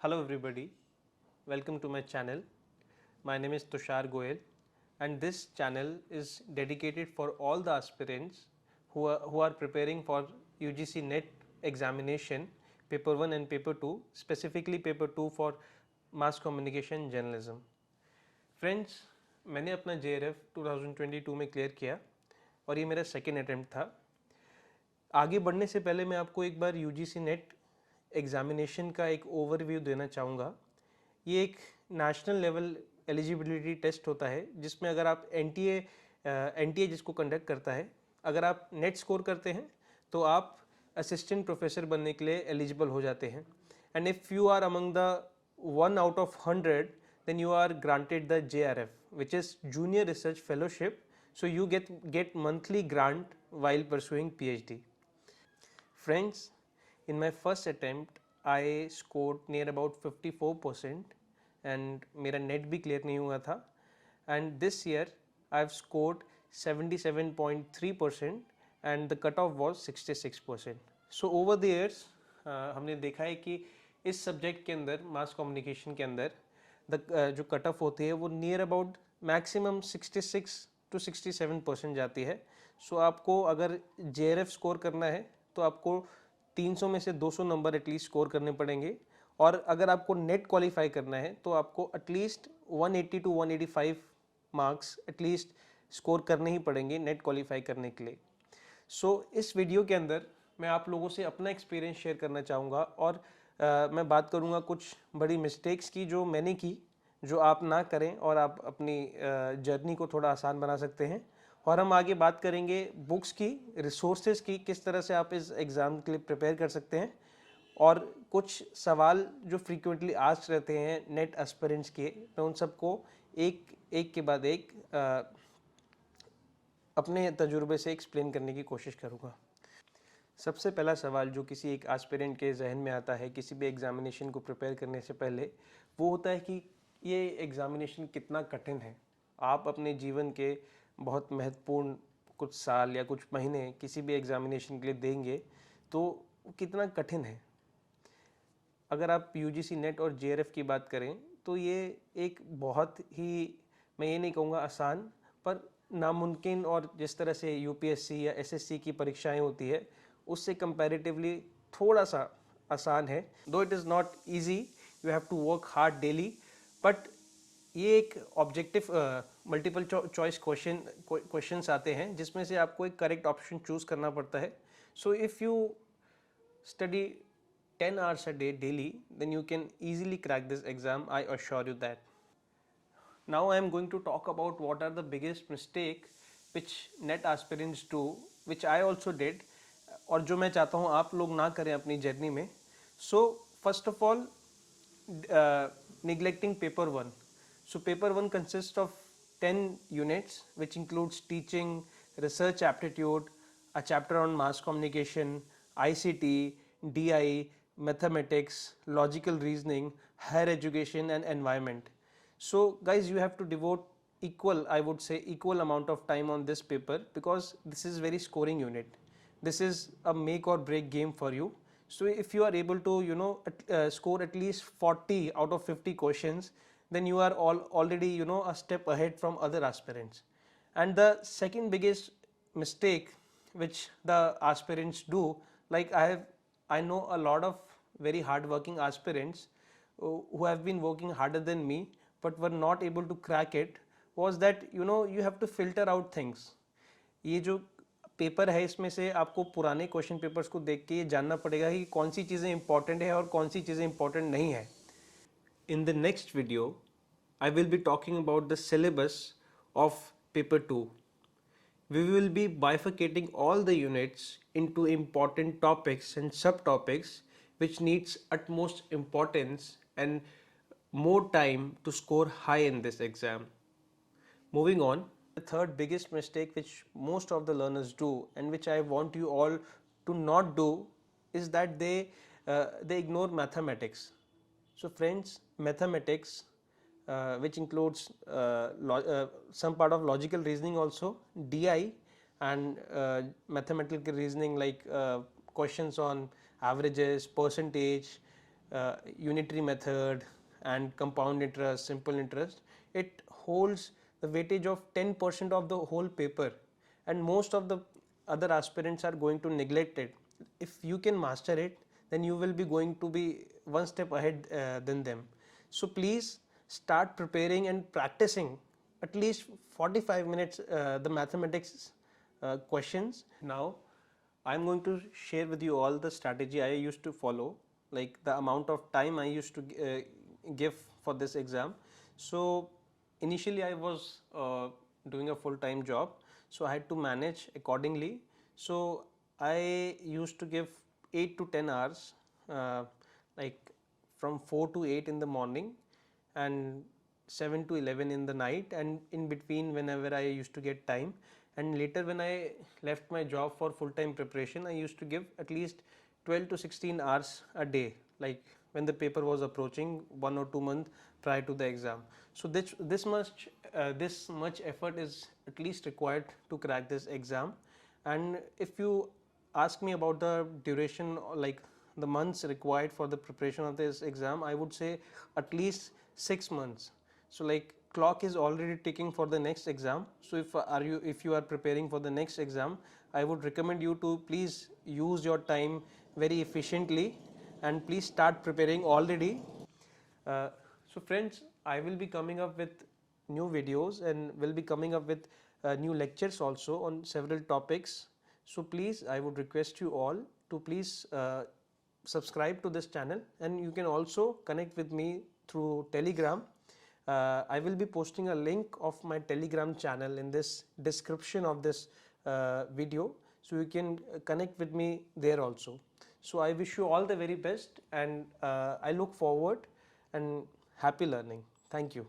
Hello everybody, welcome to my channel. My name is Tushar Goel and this channel is dedicated for all the aspirants who are preparing for UGC NET examination paper 1 and paper 2, specifically paper 2 for mass communication journalism. Friends, मैंने अपना JRF 2022 में clear किया और ये मेरा second attempt था। आगे बढ़ने से पहले मैं आपको एक बार UGC नेट एग्जामिनेशन का एक ओवरव्यू देना चाहूँगा। ये एक नेशनल लेवल एलिजिबिलिटी टेस्ट होता है जिसमें अगर आप NTA जिसको कंडक्ट करता है, अगर आप नेट स्कोर करते हैं तो आप असिस्टेंट प्रोफेसर बनने के लिए एलिजिबल हो जाते हैं। And if you are among the 1 out of 100 then you are granted the JRF, which is Junior Research Fellowship. So you get monthly grant while pursuing PhD. Friends, in my first attempt I scored near about 54% and मेरा net भी clear नहीं हुआ था, and this year I have scored 77.3% and the cutoff was 66%. So over the years हमने देखा है कि इस सब्जेक्ट के अंदर मास कम्युनिकेशन के अंदर जो कट ऑफ होती है वो नियर अबाउट मैक्सिमम 66 to 67% जाती है। सो आपको अगर JRF स्कोर करना है तो आपको 300 में से 200 नंबर एटलीस्ट स्कोर करने पड़ेंगे, और अगर आपको नेट क्वालिफाई करना है तो आपको at least 180 to 185 marks at least score करने ही पड़ेंगे नेट क्वालिफाई करने के लिए। सो इस वीडियो के अंदर मैं आप लोगों से अपना एक्सपीरियंस शेयर करना चाहूँगा और मैं बात करूँगा कुछ बड़ी मिस्टेक्स की जो मैंने की, जो आप ना करें और आप अपनी जर्नी को थोड़ा आसान बना सकते हैं। और हम आगे बात करेंगे बुक्स की, रिसोर्सेज की, किस तरह से आप इस एग्ज़ाम के लिए प्रिपेयर कर सकते हैं, और कुछ सवाल जो फ्रीक्वेंटली आस्क्ड रहते हैं नेट एस्पिरेंट्स के, मैं उन सबको एक के बाद एक अपने तजुर्बे से एक्सप्लेन करने की कोशिश करूँगा। सबसे पहला सवाल जो किसी एक एस्पिरेंट के जहन में आता है किसी भी एग्जामिनेशन को प्रिपेयर करने से पहले, वो होता है कि ये एग्जामिनेशन कितना कठिन है। आप अपने जीवन के बहुत महत्वपूर्ण कुछ साल या कुछ महीने किसी भी एग्जामिनेशन के लिए देंगे तो कितना कठिन है। अगर आप UGC नेट और JRF की बात करें तो ये एक बहुत ही, मैं ये नहीं कहूँगा आसान, पर नामुमकिन, और जिस तरह से UPSC या SSC की परीक्षाएं होती है उससे कंपैरेटिवली थोड़ा सा आसान है। Though it is not easy, you have to work hard daily, but ये एक ऑब्जेक्टिव मल्टीपल चॉइस क्वेश्चंस आते हैं जिसमें से आपको एक करेक्ट ऑप्शन चूज़ करना पड़ता है। So if you study 10 hours a day daily, then you can easily crack this exam, I assure you that. Now I am going to talk about what are the biggest mistake which net aspirants do, which I also did, और जो मैं चाहता हूँ आप लोग ना करें अपनी जर्नी में। So first of all, neglecting paper 1. So paper 1 consists of 10 units which includes teaching, research aptitude, a chapter on mass communication, ICT, DI, mathematics, logical reasoning, higher education and environment. So guys, you have to devote equal, I would say equal amount of time on this paper because this is very scoring unit. This is a make or break game for you. So if you are able to score at least 40 out of 50 questions, then you are already a step ahead from other aspirants. And the second biggest mistake which the aspirants do, like I know a lot of very hard working aspirants who have been working harder than me but were not able to crack it, was that you have to filter out things. ये जो paper है इसमें से आपको पुराने question papers को देख के ये जानना पड़ेगा कि कौन सी चीज़ें इंपॉर्टेंट है और कौन सी चीज़ें इंपॉर्टेंट नहीं है। In the next video I will be talking about the syllabus of paper 2. We will be bifurcating all the units into important topics and subtopics which needs utmost importance and more time to score high in this exam. Moving on, the third biggest mistake which most of the learners do and which I want you all to not do is that they ignore mathematics. So friends, mathematics which includes some part of logical reasoning also, DI, and mathematical reasoning like questions on averages, percentage, unitary method and compound interest, simple interest, it holds the weightage of 10% of the whole paper, and most of the other aspirants are going to neglect it. If you can master it, then you will be going to be one step ahead than them. So please start preparing and practicing at least 45 minutes the mathematics questions. Now I'm going to share with you all the strategy I used to follow, like the amount of time I used to give for this exam. So initially I was doing a full-time job, so I had to manage accordingly. So I used to give 8 to 10 hours, like from 4 to 8 in the morning and 7 to 11 in the night, and in between whenever I used to get time. And later when I left my job for full-time preparation, I used to give at least 12 to 16 hours a day, like when the paper was approaching 1 or 2 months prior to the exam. So this much effort is at least required to crack this exam. And if you ask me about the duration, like the months required for the preparation of this exam, I would say at least 6 months. So like clock is already ticking for the next exam. So if you are preparing for the next exam, I would recommend you to please use your time very efficiently and please start preparing already. So friends, I will be coming up with new videos and will be coming up with new lectures also on several topics. So please, I would request you all to please subscribe to this channel, and you can also connect with me through Telegram. I will be posting a link of my Telegram channel in this description of this video, so you can connect with me there also. So I wish you all the very best, and I look forward and happy learning. Thank you.